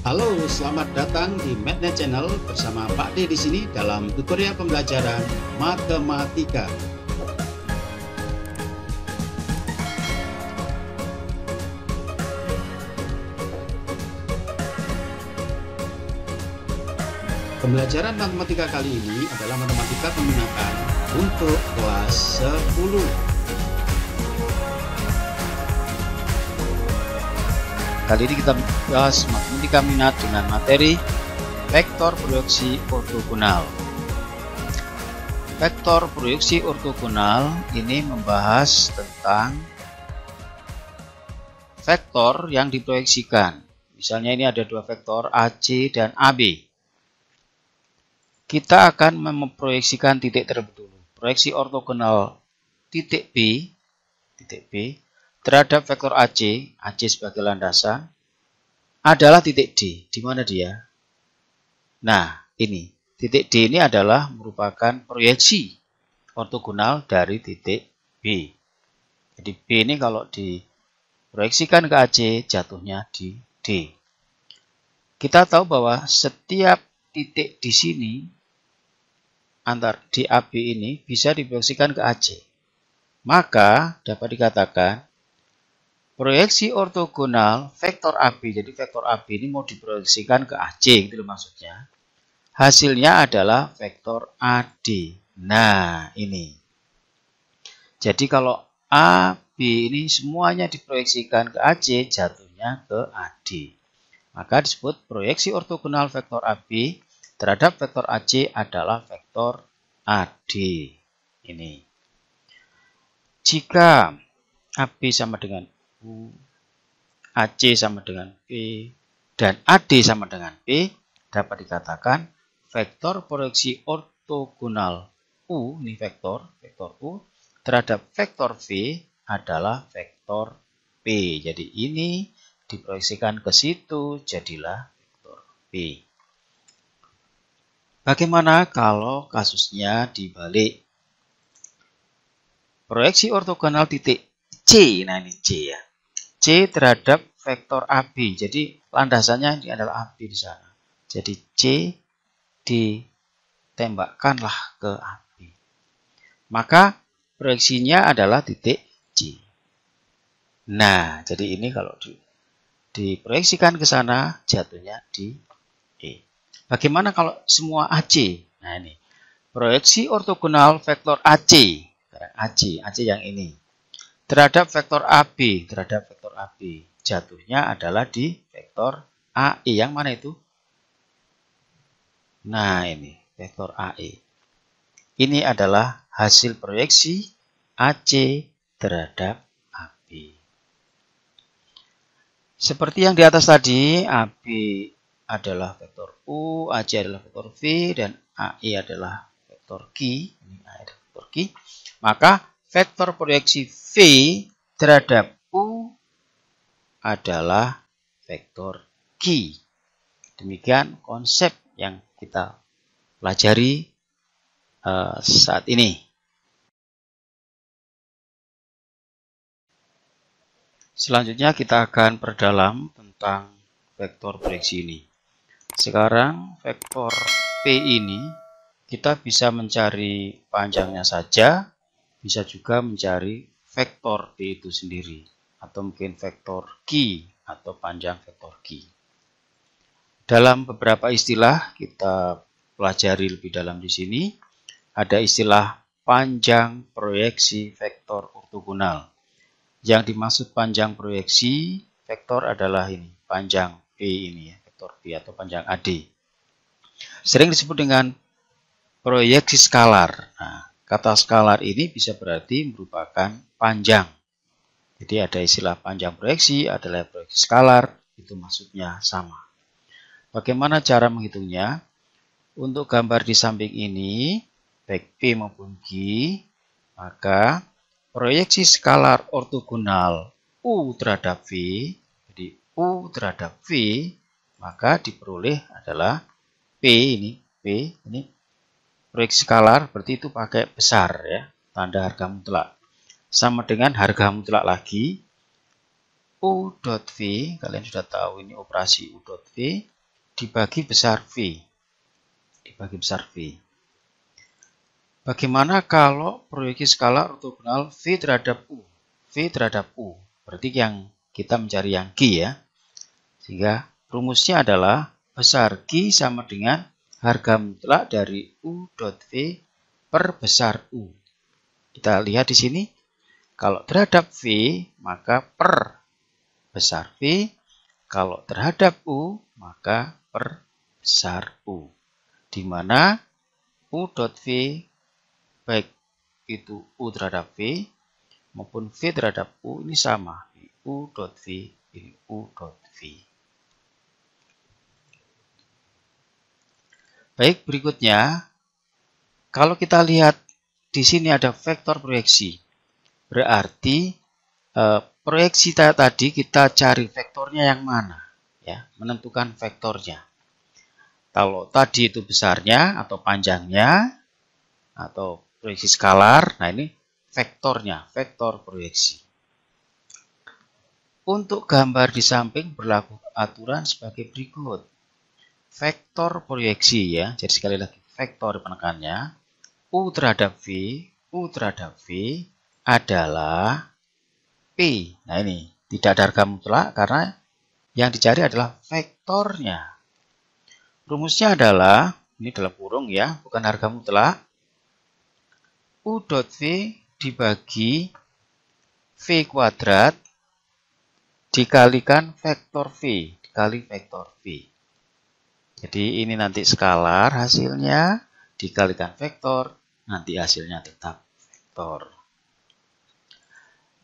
Halo, selamat datang di MathNet Channel bersama Pak D di sini dalam tutorial pembelajaran matematika. Pembelajaran matematika kali ini adalah matematika peminatan untuk kelas 10. Kali ini kita bahas matematika minat dengan materi vektor proyeksi ortogonal. Vektor proyeksi ortogonal ini membahas tentang vektor yang diproyeksikan. Misalnya ini ada dua vektor AC dan AB. Kita akan memproyeksikan titik terlebih dulu. Proyeksi ortogonal titik B terhadap vektor AC sebagai landasan adalah titik D. Di mana dia? Nah, ini. Titik D ini adalah merupakan proyeksi ortogonal dari titik B. Jadi B ini kalau diproyeksikan ke AC, jatuhnya di D. Kita tahu bahwa setiap titik di sini, antar DAB ini bisa diproyeksikan ke AC. Maka dapat dikatakan proyeksi ortogonal vektor AB. Jadi vektor AB ini mau diproyeksikan ke AC, gitu maksudnya. Hasilnya adalah vektor AD. Nah, ini. Jadi kalau AB ini semuanya diproyeksikan ke AC, jatuhnya ke AD. Maka disebut proyeksi ortogonal vektor AB terhadap vektor AC adalah vektor AD. Ini. Jika AB sama dengan U, AC sama dengan P, dan AD sama dengan P, dapat dikatakan vektor proyeksi ortogonal U, ini vektor U, terhadap vektor V adalah vektor P. Jadi ini diproyeksikan ke situ, jadilah vektor P. Bagaimana kalau kasusnya dibalik? Proyeksi ortogonal titik C, nah ini C ya. C terhadap vektor AB. Jadi landasannya ini adalah AB di sana. Jadi C ditembakkanlah ke AB. Maka proyeksinya adalah titik C. Nah, jadi ini kalau diproyeksikan ke sana, jatuhnya di E. Bagaimana kalau semua AC? Nah ini, proyeksi ortogonal vektor AC yang ini, terhadap vektor AB, jatuhnya adalah di vektor AE. Yang mana itu? Nah ini, vektor AE. Ini adalah hasil proyeksi AC terhadap AB. Seperti yang di atas tadi, AB adalah vektor U, AC adalah vektor V, dan AE adalah vektor Q. Ini AE adalah vektor Q. Maka vektor proyeksi V terhadap U adalah vektor Q. Demikian konsep yang kita pelajari saat ini. Selanjutnya kita akan perdalam tentang vektor proyeksi ini. Sekarang vektor P ini kita bisa mencari panjangnya saja, bisa juga mencari vektor P itu sendiri, atau mungkin vektor Q atau panjang vektor Q. Dalam beberapa istilah kita pelajari lebih dalam di sini, ada istilah panjang proyeksi vektor ortogonal. Yang dimaksud panjang proyeksi vektor adalah ini, panjang P ini ya, vektor P atau panjang AD. Sering disebut dengan proyeksi skalar. Nah, kata skalar ini bisa berarti merupakan panjang. Jadi ada istilah panjang proyeksi, adalah proyeksi skalar, itu maksudnya sama. Bagaimana cara menghitungnya? Untuk gambar di samping ini, baik P maupun Q, maka proyeksi skalar ortogonal U terhadap V, jadi U terhadap V, maka diperoleh adalah P ini proyeksi skalar, berarti itu pakai besar ya, tanda harga mutlak. Sama dengan harga mutlak lagi, U dot V, kalian sudah tahu ini operasi U dot V, dibagi besar V. Dibagi besar V. Bagaimana kalau proyeksi skalar ortogonal V terhadap U? V terhadap U. Berarti yang kita mencari yang G ya. Sehingga rumusnya adalah besar G sama dengan harga mutlak dari U dot V per besar U. Kita lihat di sini. Kalau terhadap V, maka per besar V. Kalau terhadap U, maka per besar U. Di mana U dot V, baik itu U terhadap V, maupun V terhadap U, ini sama. U dot V, ini U dot V. Baik, berikutnya. Kalau kita lihat, di sini ada vektor proyeksi. Berarti proyeksi tadi kita cari vektornya yang mana, ya, menentukan vektornya. Kalau tadi itu besarnya atau panjangnya atau proyeksi skalar, nah ini vektornya, vektor proyeksi. Untuk gambar di samping berlaku aturan sebagai berikut. Vektor proyeksi ya, jadi sekali lagi vektor penekannya U terhadap V adalah P. Nah ini, tidak ada harga mutlak karena yang dicari adalah vektornya. Rumusnya adalah, ini dalam kurung ya, bukan harga mutlak. U dot V dibagi V kuadrat dikalikan vektor V, dikali vektor V. Jadi ini nanti skalar hasilnya, dikalikan vektor, nanti hasilnya tetap vektor.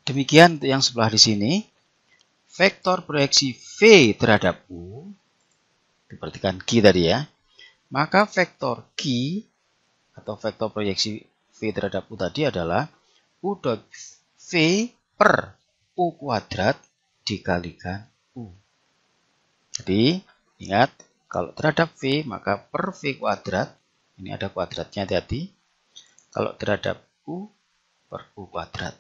Demikian untuk yang sebelah di sini. Vektor proyeksi V terhadap U, diperhatikan Q tadi ya, maka vektor Q atau vektor proyeksi V terhadap U tadi adalah U dot V per U kuadrat dikalikan U. Jadi ingat, kalau terhadap V maka per V kuadrat, ini ada kuadratnya hati-hati, kalau terhadap U per U kuadrat.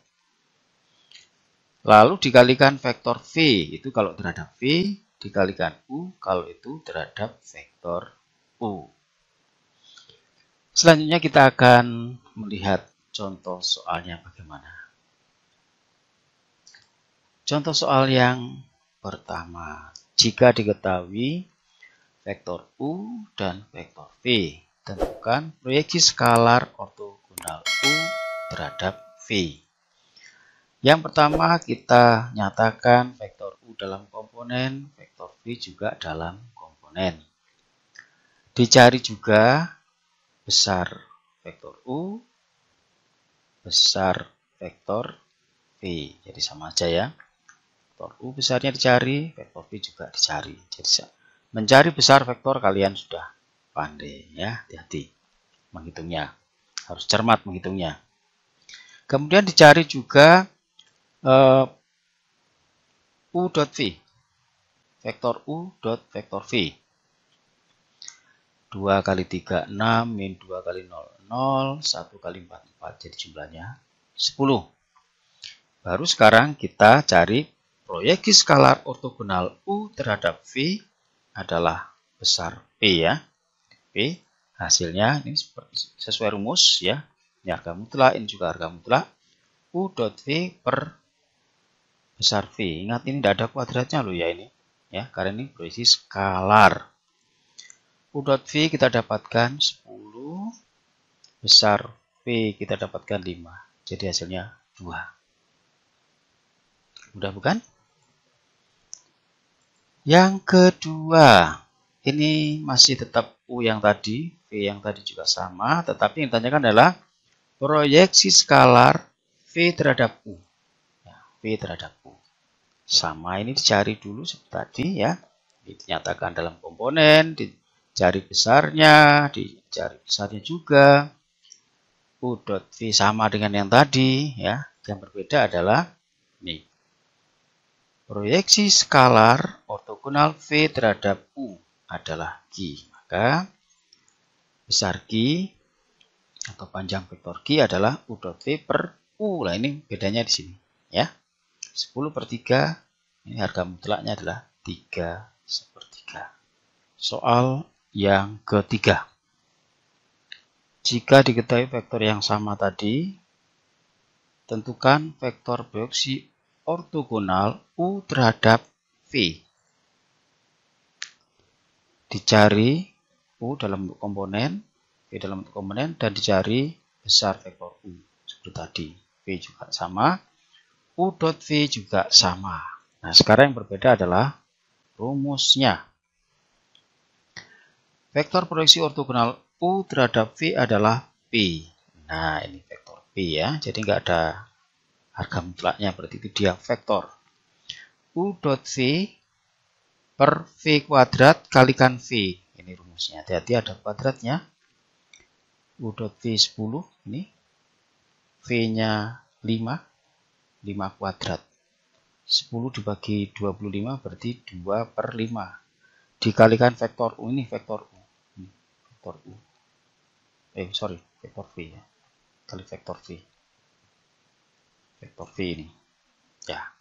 Lalu dikalikan vektor V, itu kalau terhadap V, dikalikan U, kalau itu terhadap vektor U. Selanjutnya kita akan melihat contoh soalnya bagaimana. Contoh soal yang pertama. Jika diketahui vektor U dan vektor V, tentukan proyeksi skalar ortogonal U terhadap V. Yang pertama kita nyatakan vektor U dalam komponen, vektor V juga dalam komponen. Dicari juga besar vektor U, besar vektor V. Jadi sama aja ya. Vektor U besarnya dicari, vektor V juga dicari. Jadi mencari besar vektor kalian sudah pandai ya, hati-hati menghitungnya. Harus cermat menghitungnya. Kemudian dicari juga U dot V, vektor U dot vektor V. 2 kali 3, 6, min 2 kali 0, 0, 1 kali 4, 4. Jadi jumlahnya 10. Baru sekarang kita cari proyeksi skalar ortogonal U terhadap V adalah besar P ya. P hasilnya ini sesuai rumus ya. Ini harga mutlak, ini juga harga mutlak. U dot V per besar V. Ingat ini tidak ada kuadratnya loh ya ini. Ya, karena ini proyeksi skalar. U dot V kita dapatkan 10, besar V kita dapatkan 5. Jadi hasilnya 2. Mudah bukan? Yang kedua, ini masih tetap U yang tadi, V yang tadi juga sama, tetapi yang ditanyakan adalah proyeksi skalar V terhadap U. V terhadap U. Sama ini dicari dulu seperti tadi ya. Dinyatakan dalam komponen, dicari besarnya, juga. U dot V sama dengan yang tadi ya. Yang berbeda adalah ini. Proyeksi skalar ortogonal V terhadap U adalah Q. Maka besar Q atau panjang vektor Q adalah U dot V per U. Nah ini bedanya di sini ya. 10/3 Ini harga mutlaknya adalah 3/3. Soal yang ketiga. Jika diketahui vektor yang sama tadi, tentukan vektor proyeksi ortogonal U terhadap V. Dicari U dalam bentuk komponen, V dalam bentuk komponen, dan dicari besar vektor U. Seperti tadi, V juga sama, U dot V juga sama. Nah, sekarang yang berbeda adalah rumusnya. Vektor proyeksi ortogonal U terhadap V adalah P. Nah, ini vektor P ya. Jadi nggak ada harga mutlaknya, berarti itu dia vektor. U dot V per V kuadrat kalikan V. Ini rumusnya. Hati-hati ada kuadratnya. U dot V 10. Ini. V-nya 5. 5 kuadrat. 10 dibagi 25 berarti 2/5. Dikalikan vektor U. Ini vektor U. Vektor U. Vektor V ya. Kali vektor V. Vektor V ini. Ya.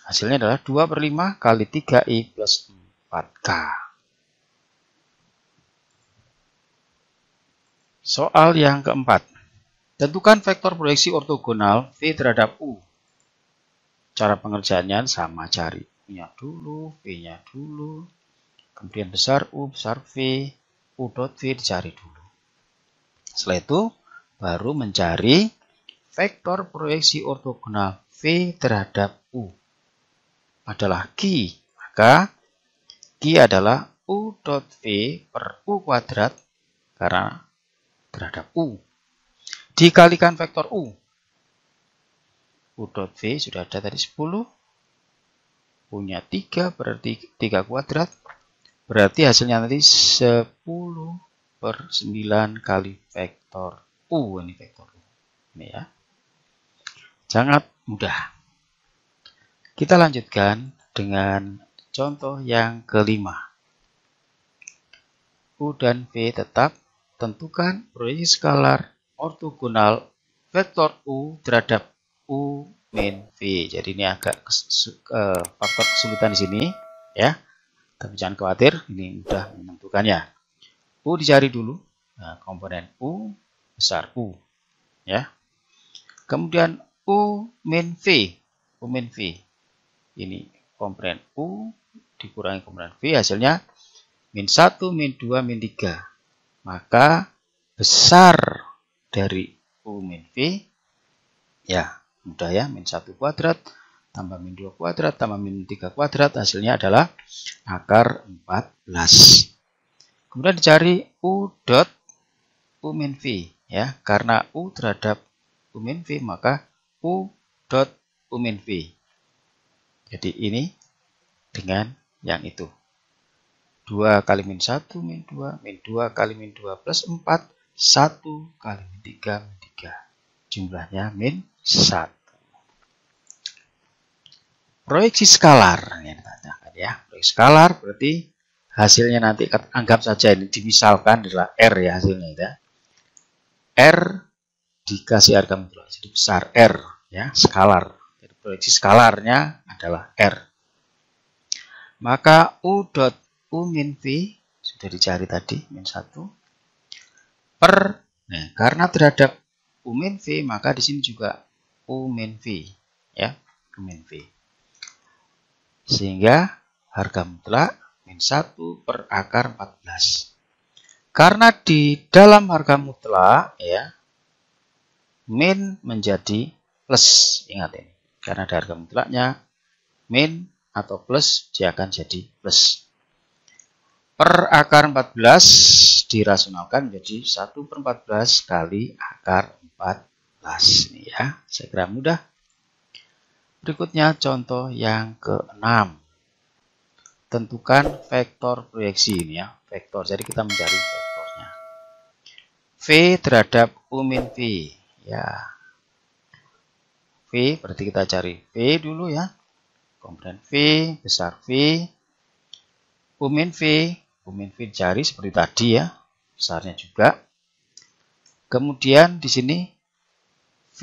Hasilnya adalah 2/5 kali 3i plus 4k. Soal yang keempat. Tentukan vektor proyeksi ortogonal V terhadap U. Cara pengerjaannya sama, cari U-nya dulu, V-nya dulu. Kemudian besar U, besar V, U dot V dicari dulu. Setelah itu baru mencari vektor proyeksi ortogonal V terhadap U. Adalah Q. Maka Q adalah U dot V per U kuadrat karena terhadap U. Dikalikan vektor U. U dot V sudah ada tadi 10. U-nya 3 berarti 3 kuadrat. Berarti hasilnya nanti 10/9 kali vektor U. Ini vektor U. Ini ya. Sangat mudah. Kita lanjutkan dengan contoh yang kelima. U dan V tetap. Tentukan proyeksi skalar ortogonal vektor U terhadap U min V. Jadi ini agak faktor kesulitan di sini ya. Tapi jangan khawatir, ini mudah menentukannya. U dicari dulu. Nah, komponen U besar U ya. Kemudian U min V. U min V. Ini komponen U dikurangi komponen V, hasilnya min 1, min 2, min 3. Maka besar dari U min V, ya mudah ya, min 1 kuadrat, tambah min 2 kuadrat, tambah min 3 kuadrat, hasilnya adalah akar 14. Kemudian dicari U dot U min V, ya, karena U terhadap U min V, maka U dot U min V. Jadi ini dengan yang itu. 2 kali min 1, min 2, min 2 kali min 2 plus 4, 1 kali min 3, min 3. Jumlahnya min 1. Proyeksi skalar. Yang ditanyakan ya. Proyeksi skalar berarti hasilnya nanti anggap saja ini dimisalkan adalah R ya hasilnya ya. R dikasih harga mutlak. Jadi besar R ya, skalar. Jadi proyeksi skalarnya adalah R. Maka U dot U min V sudah dicari tadi, min 1 per, nah, karena terhadap U min V maka di sini juga U min V ya, U min V. Sehingga harga mutlak min 1 per akar 14. Karena di dalam harga mutlak ya, min menjadi plus, ingat ini. Karena ada harga mutlaknya, min atau plus dia akan jadi plus. Per akar 14 dirasionalkan menjadi 1/14 kali akar 14. Ini ya, saya kira mudah. Berikutnya contoh yang ke-6. Tentukan vektor proyeksi ini ya, vektor. Jadi kita mencari vektornya. V terhadap U min V. Ya. V berarti kita cari V dulu ya. Komponen V besar V. U min V cari seperti tadi ya, besarnya juga. Kemudian di sini V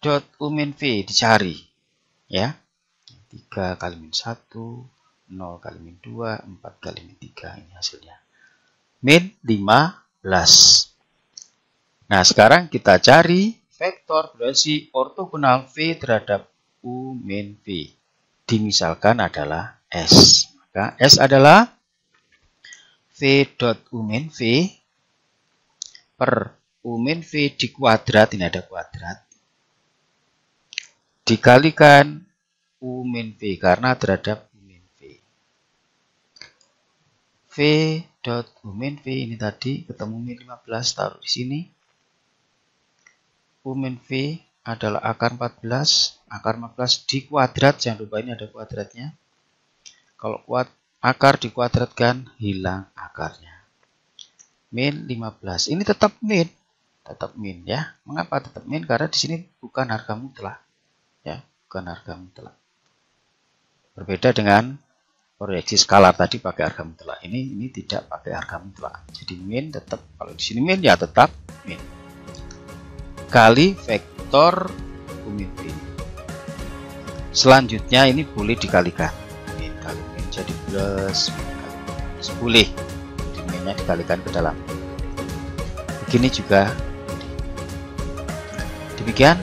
dot U min V dicari ya. 3 kali min 1, 0 kali min 2, 4 kali min 3. Ini hasilnya. Min 15. Nah, sekarang kita cari vektor berarti ortogonal V terhadap U min V. Dimisalkan adalah S. Maka S adalah V dot U min V per U min V di kuadrat, ini ada kuadrat, dikalikan U min V karena terhadap U min V. V dot U min V ini tadi ketemu min 15, taruh di sini. U min V adalah akar 14, akar 14 di kuadrat, jangan lupa ini ada kuadratnya. Kalau akar dikuadratkan, hilang akarnya. Min 15, ini tetap min ya. Mengapa tetap min? Karena di sini bukan harga mutlak. Ya, bukan harga mutlak. Berbeda dengan proyeksi skalar tadi pakai harga mutlak. Ini tidak pakai harga mutlak. Jadi min tetap, kalau di sini min ya tetap min. Kali vektor U min V. Selanjutnya ini boleh dikalikan. Min kali min jadi plus, min kali minus boleh. Jadi minnya dikalikan ke dalam. Begini juga. Demikian